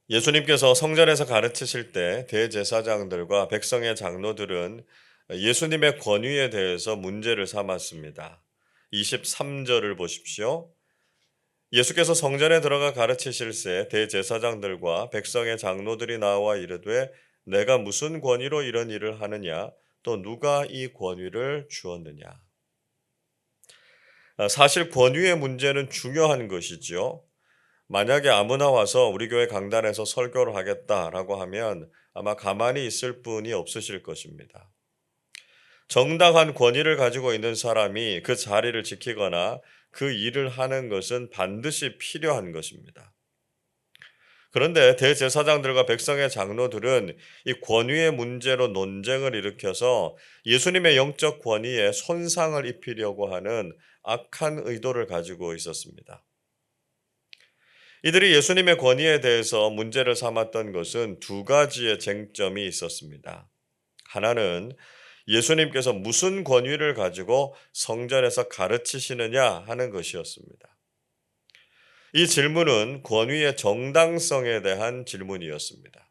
예수님께서 성전에서 가르치실 때 대제사장들과 백성의 장로들은 예수님의 권위에 대해서 문제를 삼았습니다. 23절을 보십시오. 예수께서 성전에 들어가 가르치실새 대제사장들과 백성의 장로들이 나와 이르되 내가 무슨 권위로 이런 일을 하느냐 또 누가 이 권위를 주었느냐. 사실 권위의 문제는 중요한 것이지요. 만약에 아무나 와서 우리 교회 강단에서 설교를 하겠다라고 하면 아마 가만히 있을 분이 없으실 것입니다. 정당한 권위를 가지고 있는 사람이 그 자리를 지키거나 그 일을 하는 것은 반드시 필요한 것입니다. 그런데 대제사장들과 백성의 장로들은 이 권위의 문제로 논쟁을 일으켜서 예수님의 영적 권위에 손상을 입히려고 하는 악한 의도를 가지고 있었습니다. 이들이 예수님의 권위에 대해서 문제를 삼았던 것은 두 가지의 쟁점이 있었습니다. 하나는 예수님께서 무슨 권위를 가지고 성전에서 가르치시느냐 하는 것이었습니다. 이 질문은 권위의 정당성에 대한 질문이었습니다.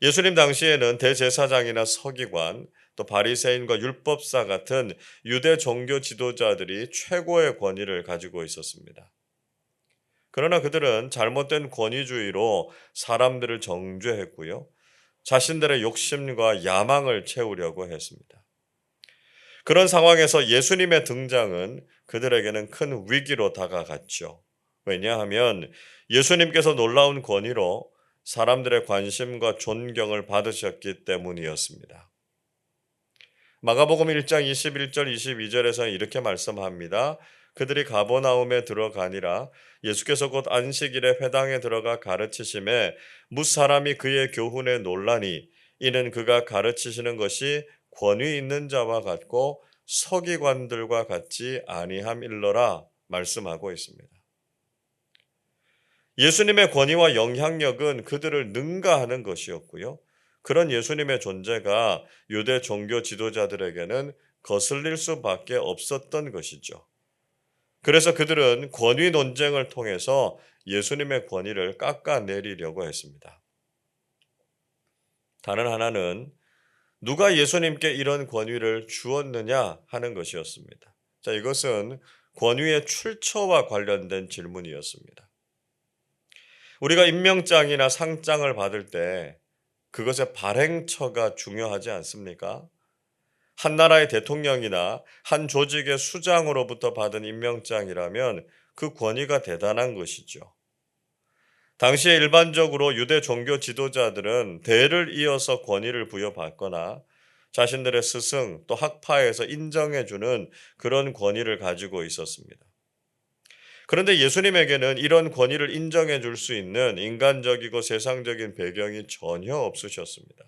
예수님 당시에는 대제사장이나 서기관, 또 바리새인과 율법사 같은 유대 종교 지도자들이 최고의 권위를 가지고 있었습니다. 그러나 그들은 잘못된 권위주의로 사람들을 정죄했고요. 자신들의 욕심과 야망을 채우려고 했습니다. 그런 상황에서 예수님의 등장은 그들에게는 큰 위기로 다가갔죠. 왜냐하면 예수님께서 놀라운 권위로 사람들의 관심과 존경을 받으셨기 때문이었습니다. 마가복음 1장 21절 22절에서 이렇게 말씀합니다. 그들이 가버나움에 들어가니라. 예수께서 곧 안식일에 회당에 들어가 가르치심에 무사람이 그의 교훈에 놀라니 이는 그가 가르치시는 것이 권위 있는 자와 같고 서기관들과 같지 아니함일러라 말씀하고 있습니다. 예수님의 권위와 영향력은 그들을 능가하는 것이었고요. 그런 예수님의 존재가 유대 종교 지도자들에게는 거슬릴 수밖에 없었던 것이죠. 그래서 그들은 권위 논쟁을 통해서 예수님의 권위를 깎아내리려고 했습니다. 다른 하나는 누가 예수님께 이런 권위를 주었느냐 하는 것이었습니다. 자, 이것은 권위의 출처와 관련된 질문이었습니다. 우리가 임명장이나 상장을 받을 때 그것의 발행처가 중요하지 않습니까? 한 나라의 대통령이나 한 조직의 수장으로부터 받은 임명장이라면 그 권위가 대단한 것이죠. 당시에 일반적으로 유대 종교 지도자들은 대를 이어서 권위를 부여받거나 자신들의 스승 또 학파에서 인정해주는 그런 권위를 가지고 있었습니다. 그런데 예수님에게는 이런 권위를 인정해 줄 수 있는 인간적이고 세상적인 배경이 전혀 없으셨습니다.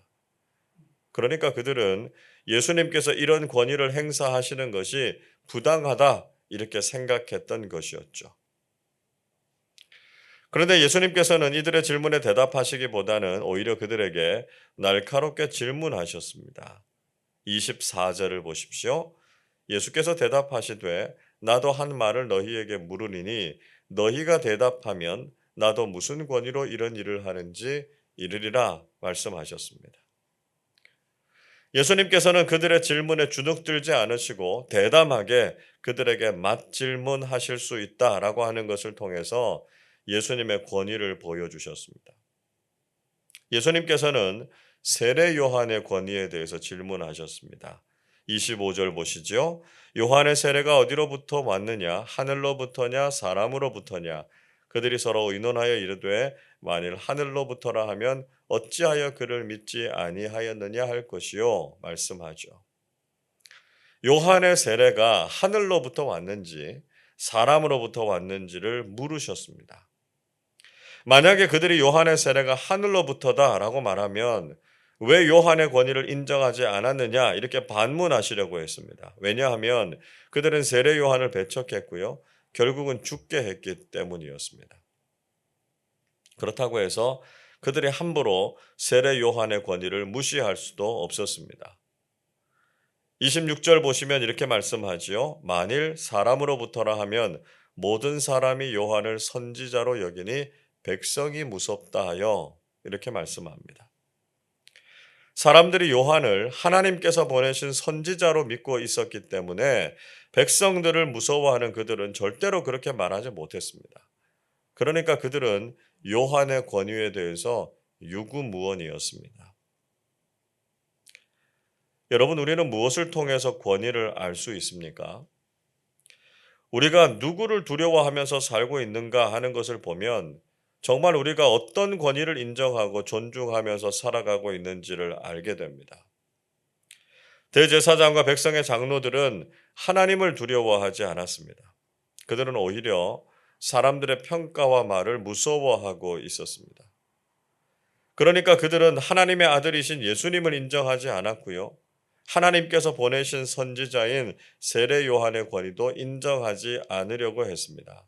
그러니까 그들은 예수님께서 이런 권위를 행사하시는 것이 부당하다 이렇게 생각했던 것이었죠. 그런데 예수님께서는 이들의 질문에 대답하시기보다는 오히려 그들에게 날카롭게 질문하셨습니다. 24절을 보십시오. 예수께서 대답하시되 나도 한 말을 너희에게 물으리니 너희가 대답하면 나도 무슨 권위로 이런 일을 하는지 이르리라 말씀하셨습니다. 예수님께서는 그들의 질문에 주눅들지 않으시고 대담하게 그들에게 맞질문하실 수 있다라고 하는 것을 통해서 예수님의 권위를 보여주셨습니다. 예수님께서는 세례 요한의 권위에 대해서 질문하셨습니다. 25절 보시죠. 요한의 세례가 어디로부터 왔느냐? 하늘로부터냐? 사람으로부터냐? 그들이 서로 의논하여 이르되 만일 하늘로부터라 하면 어찌하여 그를 믿지 아니하였느냐 할 것이요 말씀하죠. 요한의 세례가 하늘로부터 왔는지 사람으로부터 왔는지를 물으셨습니다. 만약에 그들이 요한의 세례가 하늘로부터다라고 말하면 왜 요한의 권위를 인정하지 않았느냐 이렇게 반문하시려고 했습니다. 왜냐하면 그들은 세례 요한을 배척했고요. 결국은 죽게 했기 때문이었습니다. 그렇다고 해서 그들이 함부로 세례 요한의 권위를 무시할 수도 없었습니다. 26절 보시면 이렇게 말씀하지요. 만일 사람으로부터라 하면 모든 사람이 요한을 선지자로 여기니 백성이 무섭다 하여 이렇게 말씀합니다. 사람들이 요한을 하나님께서 보내신 선지자로 믿고 있었기 때문에 백성들을 무서워하는 그들은 절대로 그렇게 말하지 못했습니다. 그러니까 그들은 요한의 권위에 대해서 유구무원이었습니다. 여러분, 우리는 무엇을 통해서 권위를 알 수 있습니까? 우리가 누구를 두려워하면서 살고 있는가 하는 것을 보면 정말 우리가 어떤 권위를 인정하고 존중하면서 살아가고 있는지를 알게 됩니다. 대제사장과 백성의 장로들은 하나님을 두려워하지 않았습니다. 그들은 오히려 사람들의 평가와 말을 무서워하고 있었습니다. 그러니까 그들은 하나님의 아들이신 예수님을 인정하지 않았고요. 하나님께서 보내신 선지자인 세례 요한의 권위도 인정하지 않으려고 했습니다.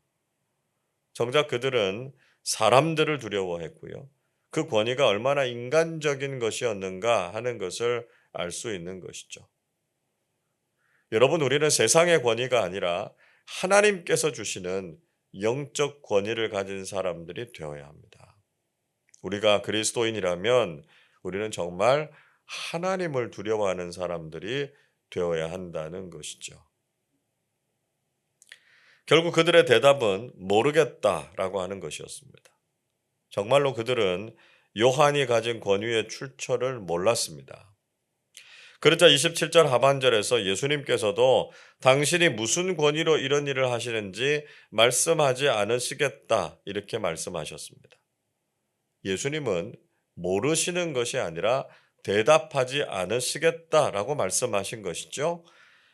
정작 그들은 사람들을 두려워했고요. 그 권위가 얼마나 인간적인 것이었는가 하는 것을 알 수 있는 것이죠. 여러분, 우리는 세상의 권위가 아니라 하나님께서 주시는 영적 권위를 가진 사람들이 되어야 합니다. 우리가 그리스도인이라면 우리는 정말 하나님을 두려워하는 사람들이 되어야 한다는 것이죠. 결국 그들의 대답은 모르겠다라고 하는 것이었습니다. 정말로 그들은 요한이 가진 권위의 출처를 몰랐습니다. 그러자 27절 하반절에서 예수님께서도 당신이 무슨 권위로 이런 일을 하시는지 말씀하지 않으시겠다 이렇게 말씀하셨습니다. 예수님은 모르시는 것이 아니라 대답하지 않으시겠다라고 말씀하신 것이죠.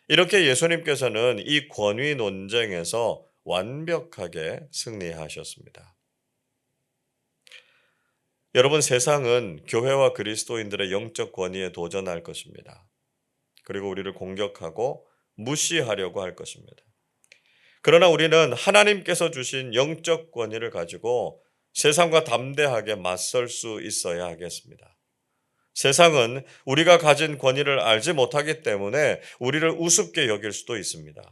이렇게 예수님께서는 이 권위 논쟁에서 완벽하게 승리하셨습니다. 여러분, 세상은 교회와 그리스도인들의 영적 권위에 도전할 것입니다. 그리고 우리를 공격하고 무시하려고 할 것입니다. 그러나 우리는 하나님께서 주신 영적 권위를 가지고 세상과 담대하게 맞설 수 있어야 하겠습니다. 세상은 우리가 가진 권위를 알지 못하기 때문에 우리를 우습게 여길 수도 있습니다.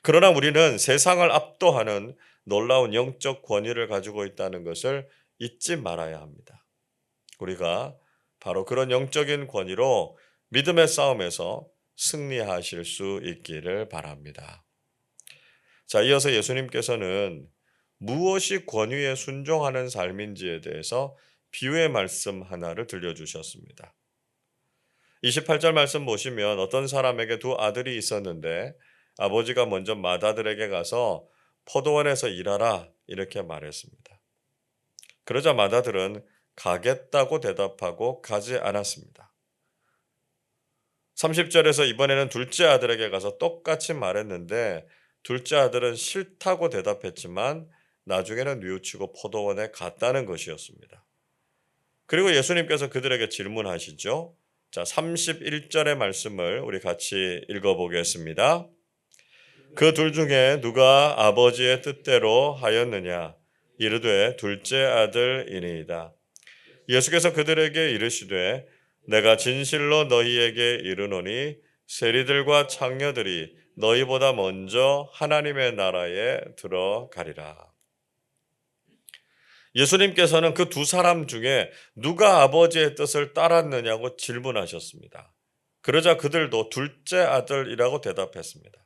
그러나 우리는 세상을 압도하는 놀라운 영적 권위를 가지고 있다는 것을 잊지 말아야 합니다. 우리가 바로 그런 영적인 권위로 믿음의 싸움에서 승리하실 수 있기를 바랍니다. 자, 이어서 예수님께서는 무엇이 권위에 순종하는 삶인지에 대해서 비유의 말씀 하나를 들려주셨습니다. 28절 말씀 보시면 어떤 사람에게 두 아들이 있었는데 아버지가 먼저 맏아들에게 가서 포도원에서 일하라 이렇게 말했습니다. 그러자 맏아들은 가겠다고 대답하고 가지 않았습니다. 30절에서 이번에는 둘째 아들에게 가서 똑같이 말했는데 둘째 아들은 싫다고 대답했지만 나중에는 뉘우치고 포도원에 갔다는 것이었습니다. 그리고 예수님께서 그들에게 질문하시죠. 자, 31절의 말씀을 우리 같이 읽어보겠습니다. 그 둘 중에 누가 아버지의 뜻대로 하였느냐? 이르되 둘째 아들이니이다. 예수께서 그들에게 이르시되 내가 진실로 너희에게 이르노니 세리들과 창녀들이 너희보다 먼저 하나님의 나라에 들어가리라. 예수님께서는 그 두 사람 중에 누가 아버지의 뜻을 따랐느냐고 질문하셨습니다. 그러자 그들도 둘째 아들이라고 대답했습니다.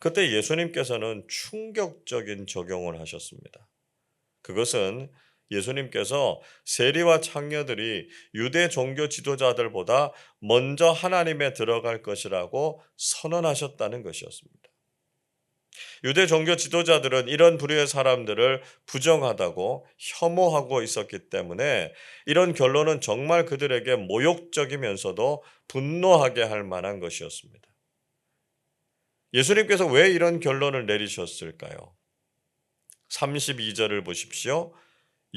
그때 예수님께서는 충격적인 적용을 하셨습니다. 그것은 예수님께서 세리와 창녀들이 유대 종교 지도자들보다 먼저 하나님에 들어갈 것이라고 선언하셨다는 것이었습니다. 유대 종교 지도자들은 이런 부류의 사람들을 부정하다고 혐오하고 있었기 때문에 이런 결론은 정말 그들에게 모욕적이면서도 분노하게 할 만한 것이었습니다. 예수님께서 왜 이런 결론을 내리셨을까요? 32절을 보십시오.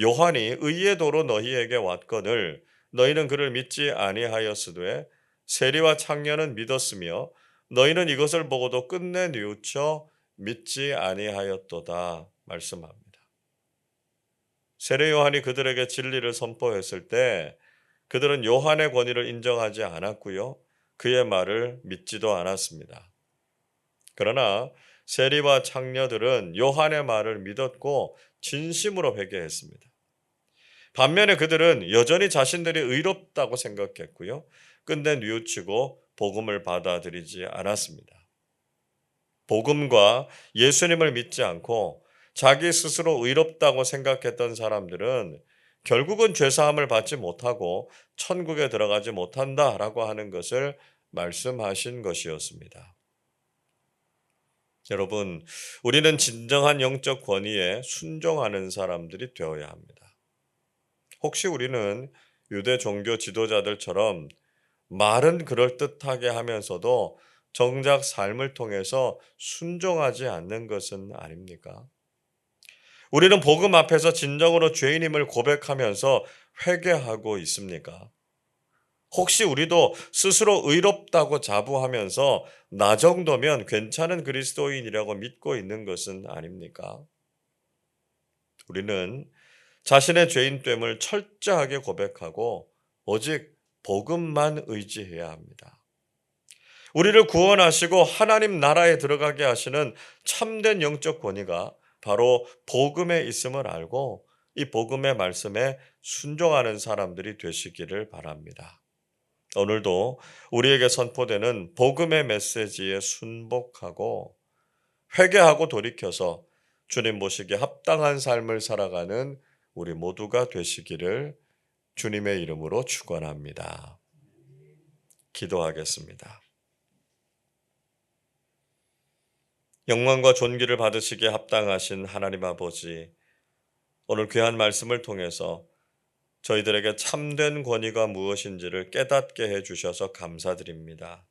요한이 의의 도로 너희에게 왔거늘 너희는 그를 믿지 아니하였으되 세리와 창녀는 믿었으며 너희는 이것을 보고도 끝내 뉘우쳐 믿지 아니하였도다 말씀합니다. 세례 요한이 그들에게 진리를 선포했을 때 그들은 요한의 권위를 인정하지 않았고요. 그의 말을 믿지도 않았습니다. 그러나 세리와 창녀들은 요한의 말을 믿었고 진심으로 회개했습니다. 반면에 그들은 여전히 자신들이 의롭다고 생각했고요. 끝내 뉘우치고 복음을 받아들이지 않았습니다. 복음과 예수님을 믿지 않고 자기 스스로 의롭다고 생각했던 사람들은 결국은 죄사함을 받지 못하고 천국에 들어가지 못한다라고 하는 것을 말씀하신 것이었습니다. 여러분, 우리는 진정한 영적 권위에 순종하는 사람들이 되어야 합니다. 혹시 우리는 유대 종교 지도자들처럼 말은 그럴듯하게 하면서도 정작 삶을 통해서 순종하지 않는 것은 아닙니까? 우리는 복음 앞에서 진정으로 죄인임을 고백하면서 회개하고 있습니까? 혹시 우리도 스스로 의롭다고 자부하면서 나 정도면 괜찮은 그리스도인이라고 믿고 있는 것은 아닙니까? 우리는 자신의 죄인됨을 철저하게 고백하고 오직 복음만 의지해야 합니다. 우리를 구원하시고 하나님 나라에 들어가게 하시는 참된 영적 권위가 바로 복음에 있음을 알고 이 복음의 말씀에 순종하는 사람들이 되시기를 바랍니다. 오늘도 우리에게 선포되는 복음의 메시지에 순복하고 회개하고 돌이켜서 주님 보시기에 합당한 삶을 살아가는 우리 모두가 되시기를 주님의 이름으로 축원합니다. 기도하겠습니다. 영광과 존귀를 받으시기에 합당하신 하나님 아버지, 오늘 귀한 말씀을 통해서 저희들에게 참된 권위가 무엇인지를 깨닫게 해주셔서 감사드립니다.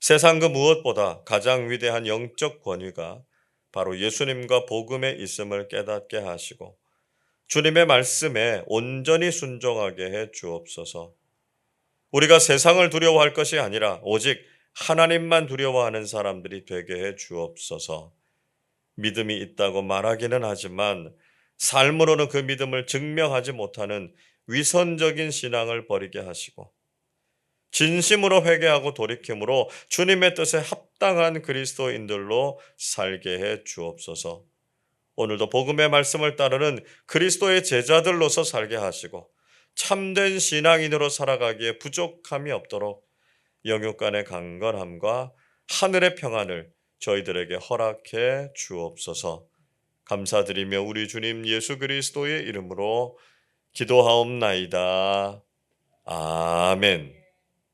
세상 그 무엇보다 가장 위대한 영적 권위가 바로 예수님과 복음에 있음을 깨닫게 하시고 주님의 말씀에 온전히 순종하게 해 주옵소서. 우리가 세상을 두려워할 것이 아니라 오직 하나님만 두려워하는 사람들이 되게 해 주옵소서. 믿음이 있다고 말하기는 하지만 삶으로는 그 믿음을 증명하지 못하는 위선적인 신앙을 버리게 하시고 진심으로 회개하고 돌이킴으로 주님의 뜻에 합당한 그리스도인들로 살게 해 주옵소서. 오늘도 복음의 말씀을 따르는 그리스도의 제자들로서 살게 하시고 참된 신앙인으로 살아가기에 부족함이 없도록 영육 간의 강건함과 하늘의 평안을 저희들에게 허락해 주옵소서. 감사드리며 우리 주님 예수 그리스도의 이름으로 기도하옵나이다. 아멘.